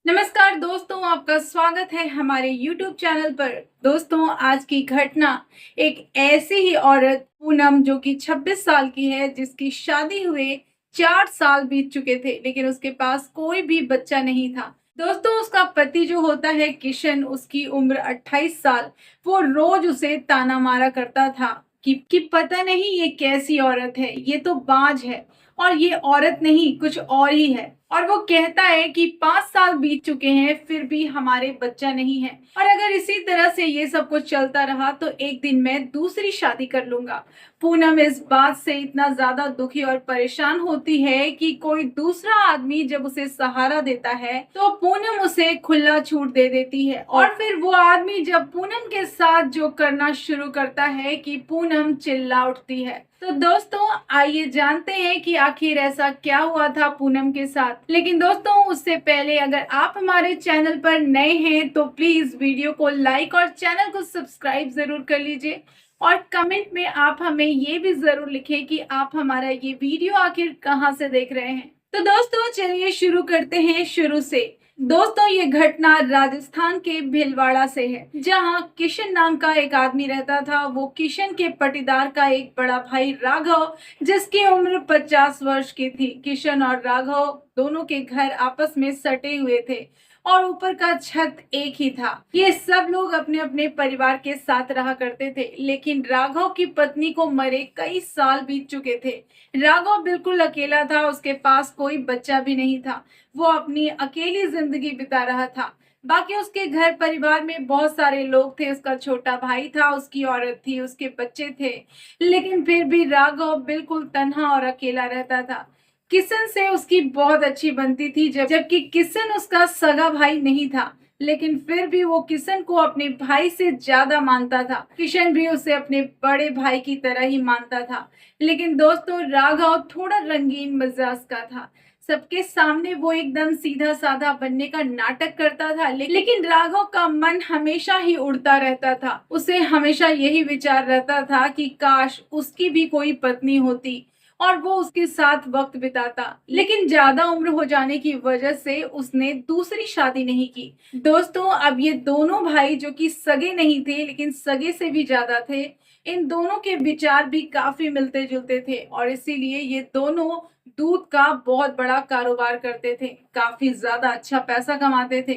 नमस्कार दोस्तों, आपका स्वागत है हमारे YouTube चैनल पर। दोस्तों, आज की घटना एक ऐसी ही औरत पूनम जो कि 26 साल की है, जिसकी शादी हुए 4 साल बीत चुके थे, लेकिन उसके पास कोई भी बच्चा नहीं था। दोस्तों, उसका पति जो होता है किशन, उसकी उम्र 28 साल। वो रोज उसे ताना मारा करता था कि पता नहीं ये कैसी औरत है, ये तो बाज है और ये औरत नहीं कुछ और ही है। और वो कहता है कि 5 साल बीत चुके हैं फिर भी हमारे बच्चा नहीं है, और अगर इसी तरह से ये सब कुछ चलता रहा तो एक दिन मैं दूसरी शादी कर लूंगा। पूनम इस बात से इतना ज्यादा दुखी और परेशान होती है कि कोई दूसरा आदमी जब उसे सहारा देता है तो पूनम उसे खुला छूट दे देती है, और फिर वो आदमी जब पूनम के साथ जो करना शुरू करता है कि पूनम चिल्ला उठती है। तो दोस्तों, आइए जानते हैं कि आखिर ऐसा क्या हुआ था पूनम के साथ। लेकिन दोस्तों, उससे पहले अगर आप हमारे चैनल पर नए हैं तो प्लीज वीडियो को लाइक और चैनल को सब्सक्राइब जरूर कर लीजिए, और कमेंट में आप हमें ये भी जरूर लिखें कि आप हमारा ये वीडियो आखिर कहाँ से देख रहे हैं। तो दोस्तों, चलिए शुरू करते हैं शुरू से। दोस्तों, ये घटना राजस्थान के भीलवाड़ा से है, जहां किशन नाम का एक आदमी रहता था। वो किशन के पटीदार का एक बड़ा भाई राघव, जिसकी उम्र 50 वर्ष की थी। किशन और राघव दोनों के घर आपस में सटे हुए थे और ऊपर का छत एक ही था। ये सब लोग अपने अपने परिवार के साथ रहा करते थे, लेकिन राघव की पत्नी को मरे कई साल बीत चुके थे। राघव बिल्कुल अकेला था, उसके पास कोई बच्चा भी नहीं था। वो अपनी अकेली जिंदगी बिता रहा था। बाकी उसके घर परिवार में बहुत सारे लोग थे, उसका छोटा भाई था, उसकी औरत थी, उसके बच्चे थे, लेकिन फिर भी राघव बिल्कुल तन्हा और अकेला रहता था। किशन से उसकी बहुत अच्छी बनती थी, जबकि किशन उसका सगा भाई नहीं था, लेकिन फिर भी वो किशन को अपने भाई से ज्यादा मानता था। किशन भी उसे अपने बड़े भाई की तरह ही मानता था। लेकिन दोस्तों, राघव थोड़ा रंगीन मिजाज का था। सबके सामने वो एकदम सीधा साधा बनने का नाटक करता था, लेकिन राघव का मन हमेशा ही उड़ता रहता था। उसे हमेशा यही विचार रहता था कि काश उसकी भी कोई पत्नी होती और वो उसके साथ वक्त बिताता। लेकिन ज्यादा उम्र हो जाने की वजह से उसने दूसरी शादी नहीं की। दोस्तों, अब ये दोनों भाई जो कि सगे नहीं थे लेकिन सगे से भी ज्यादा थे, इन दोनों के विचार भी काफी मिलते जुलते थे, और इसीलिए ये दोनों दूध का बहुत बड़ा कारोबार करते थे, काफी ज्यादा अच्छा पैसा कमाते थे।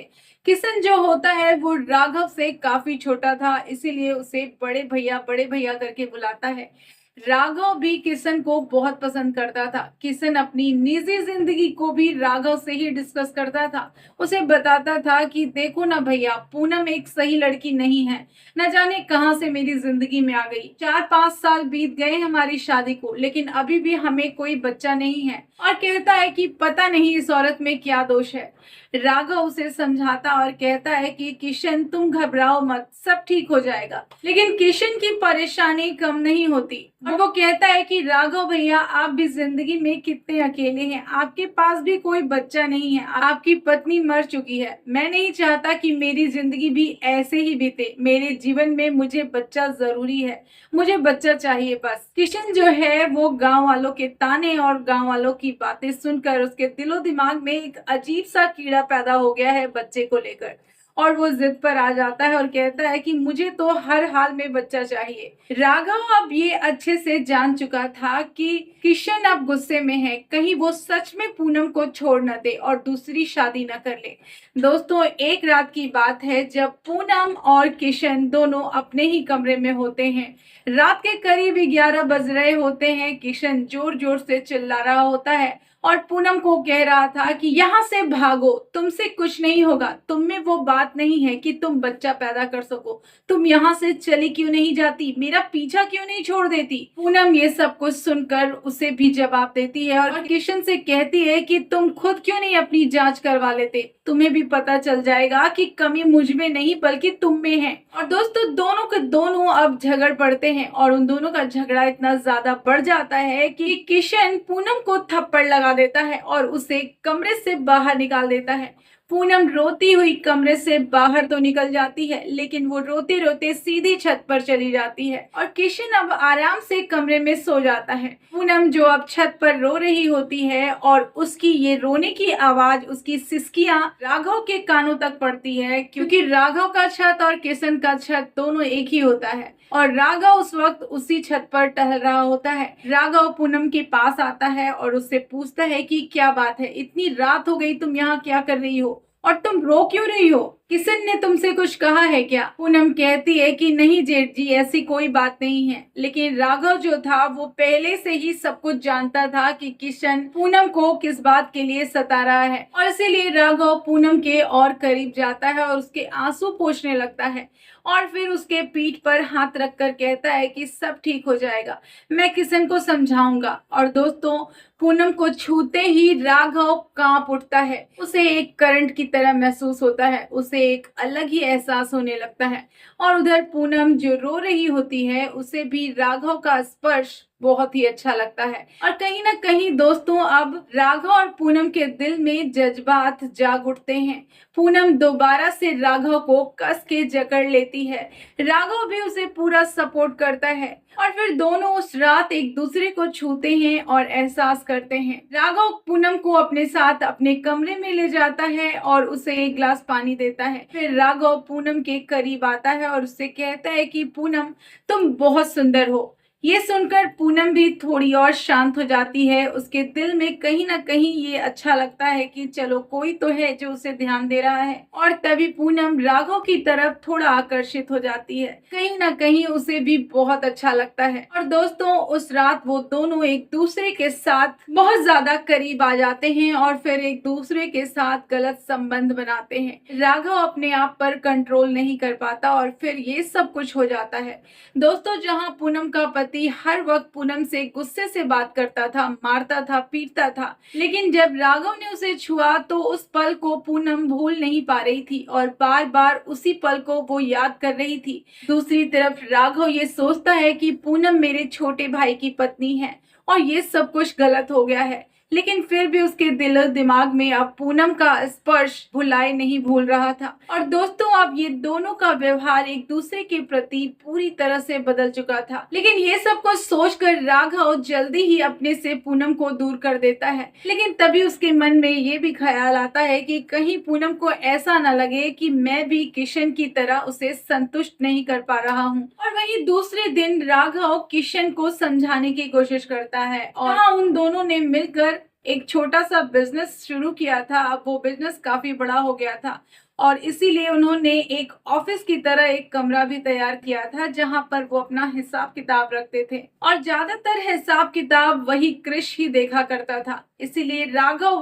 किशन जो होता है वो राघव से काफी छोटा था, इसीलिए उसे बड़े भैया करके बुलाता है। राघव भी किशन को बहुत पसंद करता था। किशन अपनी निजी जिंदगी को भी राघव से ही डिस्कस करता था। उसे बताता था कि देखो ना भैया, पूनम एक सही लड़की नहीं है, न जाने कहां से मेरी जिंदगी में आ गई। 4-5 साल बीत गए हमारी शादी को, लेकिन अभी भी हमें कोई बच्चा नहीं है, और कहता है कि पता नहीं इस औरत में क्या दोष है। राघव उसे समझाता और कहता है कि किशन, तुम घबराओ मत, सब ठीक हो जाएगा। लेकिन किशन की परेशानी कम नहीं होती, और वो कहता है कि राघव भैया, आप भी जिंदगी में कितने अकेले हैं, आपके पास भी कोई बच्चा नहीं है, आपकी पत्नी मर चुकी है। मैं नहीं चाहता कि मेरी जिंदगी भी ऐसे ही बीते। मेरे जीवन में मुझे बच्चा जरूरी है, मुझे बच्चा चाहिए बस। किशन जो है वो गांव वालों के ताने और गांव वालों की बातें सुनकर उसके दिलो दिमाग में एक अजीब सा कीड़ा पैदा हो गया है बच्चे को लेकर, और वो जिद पर आ जाता है और कहता है कि मुझे तो हर हाल में बच्चा चाहिए। राघव अब ये अच्छे से जान चुका था कि किशन अब गुस्से में है, कहीं वो सच में पूनम को छोड़ न दे और दूसरी शादी न कर ले। दोस्तों, एक रात की बात है जब पूनम और किशन दोनों अपने ही कमरे में होते हैं। रात के करीब 11 बज रहे होते हैं। किशन जोर जोर से चिल्ला रहा होता है और पूनम को कह रहा था कि यहाँ से भागो, तुमसे कुछ नहीं होगा, तुम में वो बात नहीं है कि तुम बच्चा पैदा कर सको। तुम यहाँ से चली क्यों नहीं जाती, मेरा पीछा क्यों नहीं छोड़ देती। पूनम ये सब कुछ सुनकर उसे भी जवाब देती है और किशन से कहती है कि तुम खुद क्यों नहीं अपनी जांच करवा लेते, तुम्हें भी पता चल जाएगा कि कमी मुझ में नहीं बल्कि तुम में है। और दोस्तों, दोनों के दोनों अब झगड़ पड़ते हैं, और उन दोनों का झगड़ा इतना ज्यादा बढ़ जाता है कि किशन पूनम को थप्पड़ लगा देता है और उसे कमरे से बाहर निकाल देता है। पूनम रोती हुई कमरे से बाहर तो निकल जाती है, लेकिन वो रोते रोते सीधी छत पर चली जाती है और किशन अब आराम से कमरे में सो जाता है। पूनम जो अब छत पर रो रही होती है और उसकी ये रोने की आवाज, उसकी सिसकियां राघव के कानों तक पड़ती है, क्योंकि राघव का छत और किशन का छत दोनों एक ही होता है और राघव उस वक्त उसी छत पर टहल रहा होता है। राघव पूनम के पास आता है और उससे पूछता है कि क्या बात है, इतनी रात हो गई, तुम यहाँ क्या कर रही हो और तुम रो क्यों रही हो? किशन ने तुमसे कुछ कहा है क्या? पूनम कहती है कि नहीं जेठ जी, ऐसी कोई बात नहीं है। लेकिन राघव जो था वो पहले से ही सब कुछ जानता था कि किशन पूनम को किस बात के लिए सता रहा है और इसीलिए राघव पूनम के और करीब जाता है और उसके आंसू पोंछने लगता है और फिर उसके पीठ पर हाथ रखकर कहता है कि सब ठीक हो जाएगा, मैं किशन को समझाऊंगा। और दोस्तों, पूनम को छूते ही राघव कांप उठता है, उसे एक करंट की तरह महसूस होता है, उसे एक अलग ही एहसास होने लगता है। और उधर पूनम जो रो रही होती है, उसे भी राघव का स्पर्श बहुत ही अच्छा लगता है। और कहीं ना कहीं दोस्तों, अब राघव और पूनम के दिल में जज्बात जाग उठते हैं। पूनम दोबारा से राघव को कस के जकड़ लेती है, राघव भी उसे पूरा सपोर्ट करता है और फिर दोनों उस रात एक दूसरे को छूते हैं और एहसास करते हैं। राघव पूनम को अपने साथ अपने कमरे में ले जाता है और उसे एक गिलास पानी देता है। फिर राघव पूनम के करीब आता है और उससे कहता है कि पूनम, तुम बहुत सुंदर हो। ये सुनकर पूनम भी थोड़ी और शांत हो जाती है। उसके दिल में कहीं ना कहीं ये अच्छा लगता है कि चलो कोई तो है जो उसे ध्यान दे रहा है। और तभी पूनम राघव की तरफ थोड़ा आकर्षित हो जाती है, कहीं ना कहीं उसे भी बहुत अच्छा लगता है। और दोस्तों, उस रात वो दोनों एक दूसरे के साथ बहुत ज्यादा करीब आ जाते हैं और फिर एक दूसरे के साथ गलत संबंध बनाते हैं। राघव अपने आप पर कंट्रोल नहीं कर पाता और फिर ये सब कुछ हो जाता है। दोस्तों, जहाँ पूनम का पति हर वक्त पूनम से गुस्से से बात करता था, मारता था, पीटता था, लेकिन जब राघव ने उसे छुआ तो उस पल को पूनम भूल नहीं पा रही थी और बार बार उसी पल को वो याद कर रही थी। दूसरी तरफ राघव ये सोचता है कि पूनम मेरे छोटे भाई की पत्नी है और ये सब कुछ गलत हो गया है, लेकिन फिर भी उसके दिल और दिमाग में अब पूनम का स्पर्श भुलाए नहीं भूल रहा था। और दोस्तों, अब ये दोनों का व्यवहार एक दूसरे के प्रति पूरी तरह से बदल चुका था। लेकिन ये सब कुछ सोचकर राघव जल्दी ही अपने से पूनम को दूर कर देता है, लेकिन तभी उसके मन में ये भी ख्याल आता है कि कहीं पूनम को ऐसा न लगे कि मैं भी किशन की तरह उसे संतुष्ट नहीं कर पा रहा हूँ। और वहीं दूसरे दिन राघव किशन को समझाने की कोशिश करता है और उन दोनों ने मिलकर एक छोटा सा बिजनेस शुरू किया था। अब वो बिजनेस काफी बड़ा हो गया था और इसीलिए उन्होंने एक ऑफिस की तरह एक कमरा भी तैयार किया था, जहां पर वो अपना हिसाब किताब रखते थे और ज्यादातर हिसाब किताब वही कृष ही देखा करता था। इसलिए राघव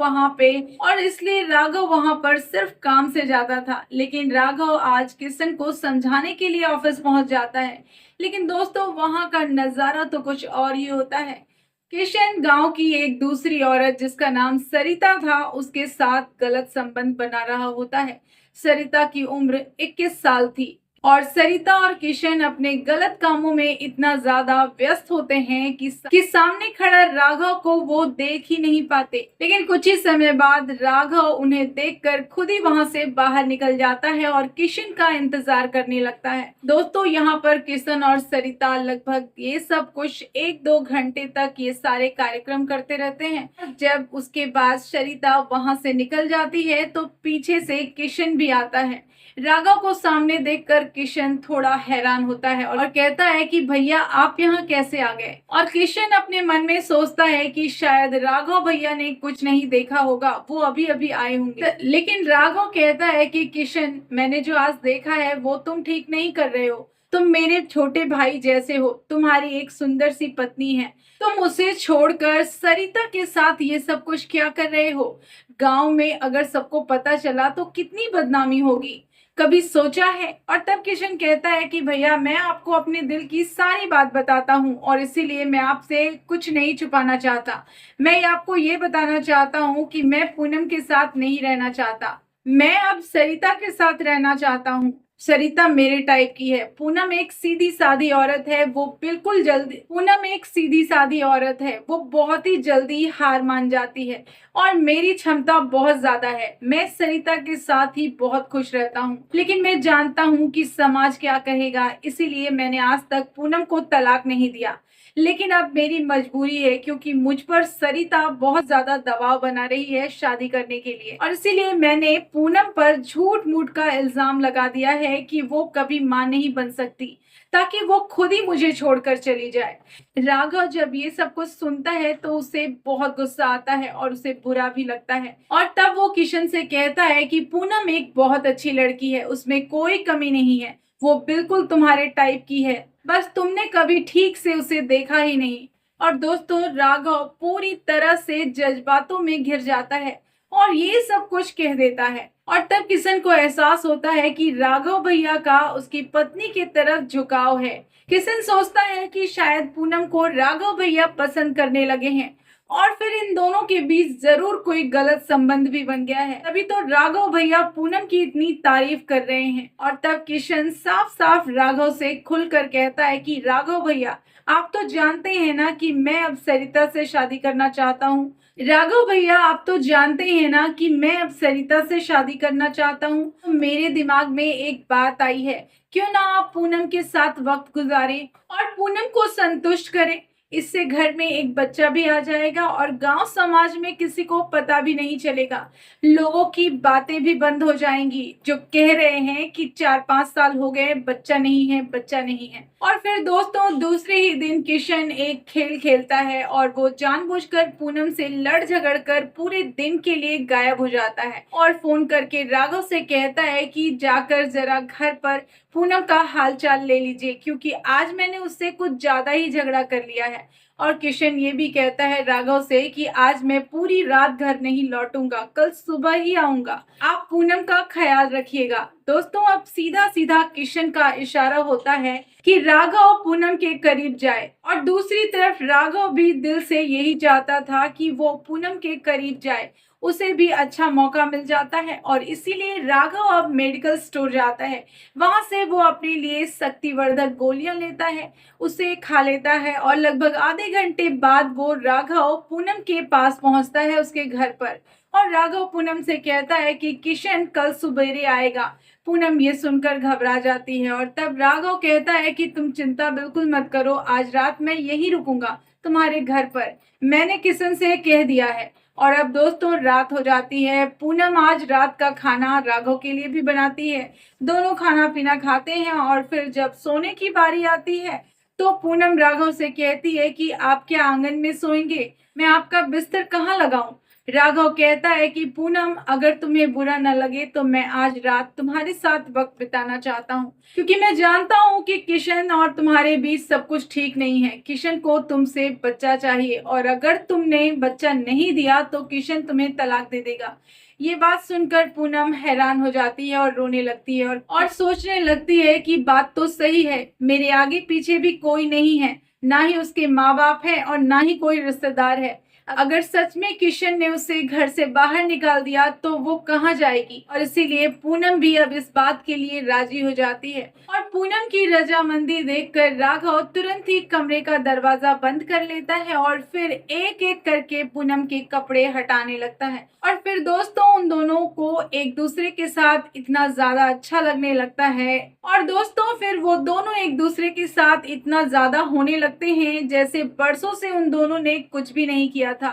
वहां पर सिर्फ काम से जाता था। लेकिन राघव आज किशन को समझाने के लिए ऑफिस पहुंच जाता है। लेकिन दोस्तों, वहां का नजारा तो कुछ और ही होता है। किशन गांव की एक दूसरी औरत जिसका नाम सरिता था, उसके साथ गलत संबंध बना रहा होता है। सरिता की उम्र 21 साल थी और सरिता और किशन अपने गलत कामों में इतना ज्यादा व्यस्त होते हैं कि सामने खड़ा राघव को वो देख ही नहीं पाते। लेकिन कुछ ही समय बाद राघव उन्हें देखकर खुद ही वहां से बाहर निकल जाता है और किशन का इंतजार करने लगता है। दोस्तों, यहाँ पर किशन और सरिता लगभग ये सब कुछ 1-2 घंटे तक ये सारे कार्यक्रम करते रहते हैं। जब उसके बाद सरिता वहां से निकल जाती है तो पीछे से किशन भी आता है। राघव को सामने देखकर किशन थोड़ा हैरान होता है और कहता है कि भैया, आप यहाँ कैसे आ गए? और किशन अपने मन में सोचता है कि शायद राघव भैया ने कुछ नहीं देखा होगा, वो अभी अभी आए होंगे। लेकिन राघव कहता है कि किशन, मैंने जो आज देखा है वो तुम ठीक नहीं कर रहे हो। तुम मेरे छोटे भाई जैसे हो, तुम्हारी एक सुंदर सी पत्नी है, तुम उसे छोड़कर सरिता के साथ ये सब कुछ क्या कर रहे हो? गांव में अगर सबको पता चला तो कितनी बदनामी होगी, कभी सोचा है? और तब किशन कहता है कि भैया, मैं आपको अपने दिल की सारी बात बताता हूँ और इसीलिए मैं आपसे कुछ नहीं छुपाना चाहता। मैं आपको ये बताना चाहता हूँ कि मैं पूनम के साथ नहीं रहना चाहता, मैं अब सरिता के साथ रहना चाहता हूँ। सरिता मेरे टाइप की है। पूनम एक सीधी सादी औरत है, वो बिल्कुल जल्दी पूनम एक सीधी सादी औरत है, वो बहुत ही जल्दी हार मान जाती है और मेरी क्षमता बहुत ज्यादा है। मैं सरिता के साथ ही बहुत खुश रहता हूँ, लेकिन मैं जानता हूँ कि समाज क्या कहेगा, इसीलिए मैंने आज तक पूनम को तलाक नहीं दिया। लेकिन अब मेरी मजबूरी है, क्योंकि मुझ पर सरिता बहुत ज्यादा दबाव बना रही है शादी करने के लिए, और इसीलिए मैंने पूनम पर झूठ मूठ का इल्जाम लगा दिया है कि वो कभी मां नहीं बन सकती, ताकि वो खुद ही मुझे छोड़कर चली जाए। राघव जब ये सब कुछ सुनता है तो उसे बहुत गुस्सा आता है और उसे बुरा भी लगता है, और तब वो किशन से कहता है कि पूनम एक बहुत अच्छी लड़की है, उसमें कोई कमी नहीं है, वो बिल्कुल तुम्हारे टाइप की है, बस तुमने कभी ठीक से उसे देखा ही नहीं। और दोस्तों, राघव पूरी तरह से जज्बातों में घिर जाता है और ये सब कुछ कह देता है, और तब किशन को एहसास होता है कि राघव भैया का उसकी पत्नी की तरफ झुकाव है। किशन सोचता है कि शायद पूनम को राघव भैया पसंद करने लगे हैं और फिर इन दोनों के बीच जरूर कोई गलत संबंध भी बन गया है, तभी तो राघव भैया पूनम की इतनी तारीफ कर रहे हैं। और तब किशन साफ साफ राघव से खुलकर कहता है कि राघव भैया, आप तो जानते हैं ना कि मैं अब सरिता से शादी करना चाहता हूँ। राघव भैया, आप तो जानते हैं ना कि मैं अब सरिता से शादी करना चाहता हूँ। तो मेरे दिमाग में एक बात आई है, क्यों ना आप पूनम के साथ वक्त गुजारें और पूनम को संतुष्ट करें। इससे घर में एक बच्चा भी आ जाएगा और गांव समाज में किसी को पता भी नहीं चलेगा। लोगों की बातें भी बंद हो जाएंगी जो कह रहे हैं कि 4-5 साल हो गए, बच्चा नहीं है, बच्चा नहीं है। और फिर दोस्तों, दूसरे ही दिन किशन एक खेल खेलता है और वो जानबूझकर पूनम से लड़ झगड़ कर पूरे दिन के लिए गायब हो जाता है और फोन करके राघव से कहता है कि जाकर जरा घर पर पूनम का हाल चाल ले लीजिए, क्योंकि आज मैंने उससे कुछ ज्यादा ही झगड़ा कर लिया है। और किशन ये भी कहता है राघव से कि आज मैं पूरी रात घर नहीं लौटूंगा, कल सुबह ही आऊंगा, आप पूनम का ख्याल रखिएगा। दोस्तों, अब सीधा सीधा किशन का इशारा होता है कि राघव पूनम के करीब जाए, और दूसरी तरफ राघव भी दिल से यही चाहता था कि वो पूनम के करीब जाए, उसे भी अच्छा मौका मिल जाता है। और इसीलिए राघव अब मेडिकल स्टोर जाता है, वहां से वो अपने लिए शक्तिवर्धक गोलियां लेता है, उसे खा लेता है, और लगभग आधे घंटे बाद वो राघव पूनम के पास पहुंचता है उसके घर पर। और राघव पूनम से कहता है कि किशन कल सुबेरे आएगा। पूनम ये सुनकर घबरा जाती है और तब राघव कहता है कि तुम चिंता बिल्कुल मत करो, आज रात मैं यहीं रुकूंगा तुम्हारे घर पर, मैंने किशन से कह दिया है। और अब दोस्तों, रात हो जाती है। पूनम आज रात का खाना राघव के लिए भी बनाती है, दोनों खाना पीना खाते हैं, और फिर जब सोने की बारी आती है तो पूनम राघव से कहती है कि आप क्या आंगन में सोएंगे, मैं आपका बिस्तर कहाँ लगाऊं। राघव कहता है कि पूनम, अगर तुम्हें बुरा न लगे तो मैं आज रात तुम्हारे साथ वक्त बिताना चाहता हूँ, क्योंकि मैं जानता हूँ कि किशन और तुम्हारे बीच सब कुछ ठीक नहीं है। किशन को तुमसे बच्चा चाहिए, और अगर तुमने बच्चा नहीं दिया तो किशन तुम्हें तलाक दे देगा। ये बात सुनकर पूनम हैरान हो जाती है और रोने लगती है, और सोचने लगती है कि बात तो सही है, मेरे आगे पीछे भी कोई नहीं है, ना ही उसके माँ बाप है और ना ही कोई रिश्तेदार है। अगर सच में किशन ने उसे घर से बाहर निकाल दिया तो वो कहाँ जाएगी। और इसीलिए पूनम भी अब इस बात के लिए राजी हो जाती है, और पूनम की रजामंदी देखकर राघव तुरंत ही कमरे का दरवाजा बंद कर लेता है और फिर एक एक करके पूनम के कपड़े हटाने लगता है। और फिर दोस्तों, उन दोनों को एक दूसरे के साथ इतना ज्यादा अच्छा लगने लगता है, और दोस्तों फिर वो दोनों एक दूसरे के साथ इतना ज्यादा होने लगते हैं जैसे बरसों से उन दोनों ने कुछ भी नहीं किया था।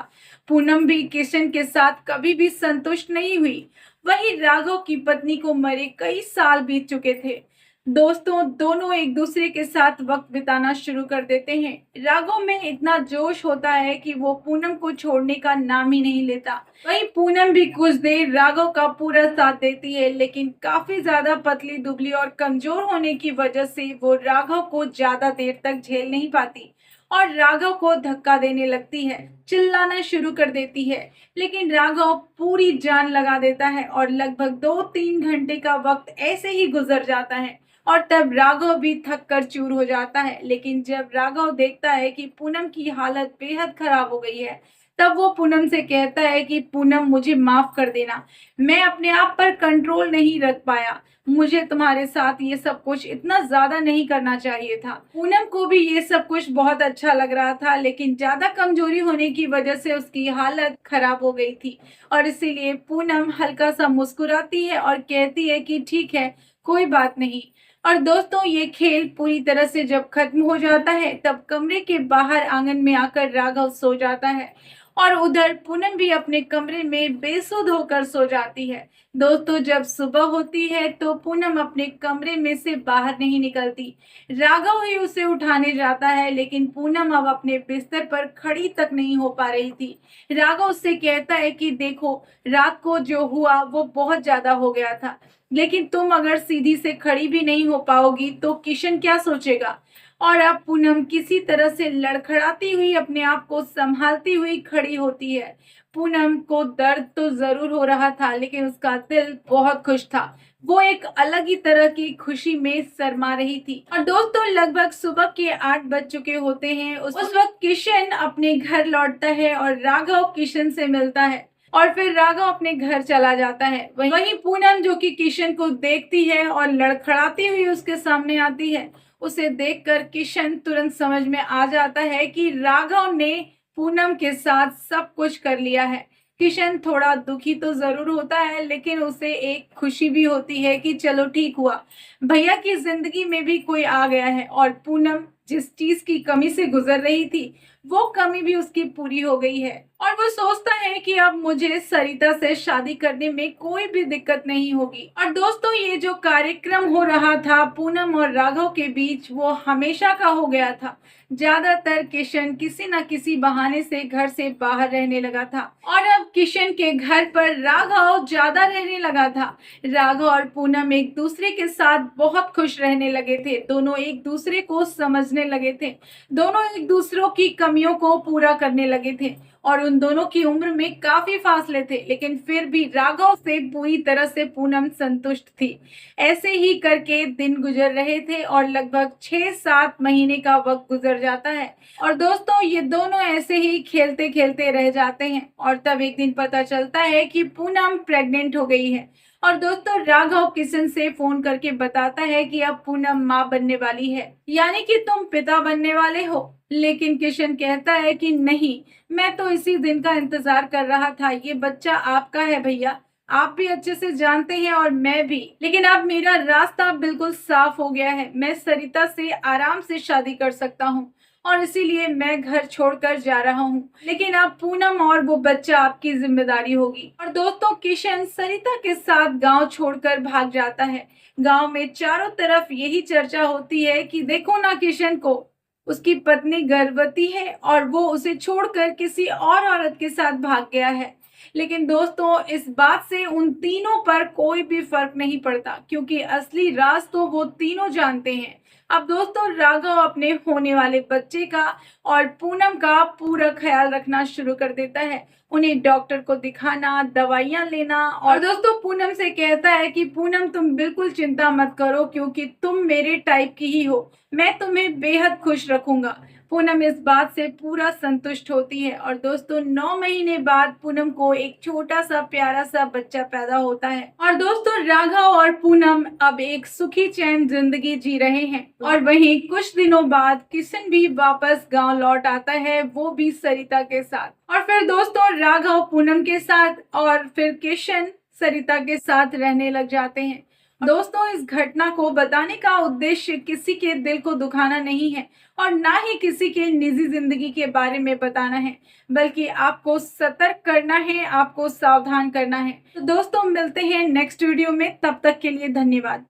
पूनम भी किशन के साथ कभी भी संतुष्ट नहीं हुई। वही राघव की पत्नी को मरे कई साल बीत चुके थे। दोस्तों, दोनों एक दूसरे के साथ वक्त बिताना शुरू कर देते हैं। राघव में इतना जोश होता है कि वो पूनम को छोड़ने का नाम ही नहीं लेता। वहीं पूनम भी कुछ देर राघव का पूरा साथ देती है, लेकिन काफी ज्यादा पतली दुबली और कमजोर होने की वजह से वो राघव को ज्यादा देर तक झेल नहीं पाती और राघव को धक्का देने लगती है, चिल्लाना शुरू कर देती है। लेकिन राघव पूरी जान लगा देता है और लगभग 2-3 घंटे का वक्त ऐसे ही गुजर जाता है, और तब राघव भी थक कर चूर हो जाता है। लेकिन जब राघव देखता है कि पूनम की हालत बेहद खराब हो गई है, तब वो पूनम से कहता है कि पूनम मुझे माफ कर देना, मैं अपने आप पर कंट्रोल नहीं रख पाया, मुझे तुम्हारे साथ ये सब कुछ इतना ज्यादा नहीं करना चाहिए था। पूनम को भी ये सब कुछ बहुत अच्छा लग रहा था, लेकिन ज्यादा कमजोरी होने की वजह से उसकी हालत खराब हो गई थी और इसीलिए पूनम हल्का सा मुस्कुराती है और कहती है कि ठीक है, कोई बात नहीं। और दोस्तों, ये खेल पूरी तरह से जब खत्म हो जाता है तब कमरे के बाहर आंगन में आकर राघव सो जाता है और उधर पूनम भी अपने कमरे में बेसुध होकर सो जाती है। दोस्तों, जब सुबह होती है तो पूनम अपने कमरे में से बाहर नहीं निकलती। राघव ही उसे उठाने जाता है, लेकिन पूनम अब अपने बिस्तर पर खड़ी तक नहीं हो पा रही थी। राघव उससे कहता है कि देखो, रात को जो हुआ वो बहुत ज्यादा हो गया था, लेकिन तुम अगर सीधी से खड़ी भी नहीं हो पाओगी तो किशन क्या सोचेगा। और अब पूनम किसी तरह से लड़खड़ाती हुई अपने आप को संभालती हुई खड़ी होती है। पूनम को दर्द तो जरूर हो रहा था, लेकिन उसका दिल बहुत खुश था। वो एक अलग ही तरह की खुशी में शर्मा रही थी। और दोस्तों, लगभग सुबह के 8 बज चुके होते हैं। उस वक्त किशन अपने घर लौटता है और राघव किशन से मिलता है और फिर राघव अपने घर चला जाता है। वहीं पूनम, जो कि किशन को देखती है और लड़खड़ाती हुई उसके सामने आती है, उसे देखकर किशन तुरंत समझ में आ जाता है कि राघव ने पूनम के साथ सब कुछ कर लिया है। किशन थोड़ा दुखी तो जरूर होता है, लेकिन उसे एक खुशी भी होती है कि चलो ठीक हुआ, भैया की जिंदगी में भी कोई आ गया है और पूनम जिस चीज की कमी से गुजर रही थी वो कमी भी उसकी पूरी हो गई है। और वो सोचता है कि अब मुझे सरिता से शादी करने में कोई भी दिक्कत नहीं होगी। और दोस्तों, ये जो कार्यक्रम हो रहा था पूनम और राघव के बीच, वो हमेशा का हो गया था। ज्यादातर किशन किसी न किसी बहाने से घर से बाहर रहने लगा था और अब किशन के घर पर राघव ज्यादा रहने लगा था। राघव और पूनम एक दूसरे के साथ बहुत खुश रहने लगे थे। दोनों एक दूसरे को समझने लगे थे, दोनों एक दूसरों की कमियों को पूरा करने लगे थे और उन दोनों की उम्र में काफी फासले थे, लेकिन फिर भी राघव से पूरी तरह से पूनम संतुष्ट थी। ऐसे ही करके दिन गुजर रहे थे और लगभग 6-7 महीने का वक्त गुजर जाता है। और दोस्तों, ये दोनों ऐसे ही खेलते खेलते रह जाते हैं और तब एक दिन पता चलता है कि पूनम प्रेग्नेंट हो गई है। और दोस्तों, राघव किशन से फोन करके बताता है कि अब पूनम माँ बनने वाली है, यानी कि तुम पिता बनने वाले हो। लेकिन किशन कहता है कि नहीं, मैं तो इसी दिन का इंतजार कर रहा था, ये बच्चा आपका है भैया, आप भी अच्छे से जानते हैं और मैं भी। लेकिन अब मेरा रास्ता बिल्कुल साफ हो गया है, मैं सरिता से आराम से शादी कर सकता हूँ और इसीलिए मैं घर छोड़कर जा रहा हूँ। लेकिन अब पूनम और वो बच्चा आपकी जिम्मेदारी होगी। और दोस्तों, किशन सरिता के साथ गांव छोड़कर भाग जाता है। गांव में चारों तरफ यही चर्चा होती है कि देखो ना, किशन को उसकी पत्नी गर्भवती है और वो उसे छोड़कर किसी और औरत के साथ भाग गया है। लेकिन दोस्तों, इस बात से उन तीनों पर कोई भी फर्क नहीं पड़ता, क्योंकि असली राज तो वो तीनों जानते हैं। अब दोस्तों, राघव अपने होने वाले बच्चे का और पूनम का पूरा ख्याल रखना शुरू कर देता है। उन्हें डॉक्टर को दिखाना, दवाइयां लेना, और दोस्तों पूनम से कहता है कि पूनम, तुम बिल्कुल चिंता मत करो, क्योंकि तुम मेरे टाइप की ही हो, मैं तुम्हें बेहद खुश रखूंगा। पूनम इस बात से पूरा संतुष्ट होती है और दोस्तों, 9 महीने बाद पूनम को एक छोटा सा प्यारा सा बच्चा पैदा होता है। और दोस्तों, राघव और पूनम अब एक सुखी चैन जिंदगी जी रहे हैं। और वहीं कुछ दिनों बाद किशन भी वापस गांव लौट आता है, वो भी सरिता के साथ। और फिर दोस्तों, राघव पूनम के साथ और फिर किशन सरिता के साथ रहने लग जाते हैं। दोस्तों, इस घटना को बताने का उद्देश्य किसी के दिल को दुखाना नहीं है और ना ही किसी के निजी जिंदगी के बारे में बताना है, बल्कि आपको सतर्क करना है, आपको सावधान करना है। तो दोस्तों, मिलते हैं नेक्स्ट वीडियो में, तब तक के लिए धन्यवाद।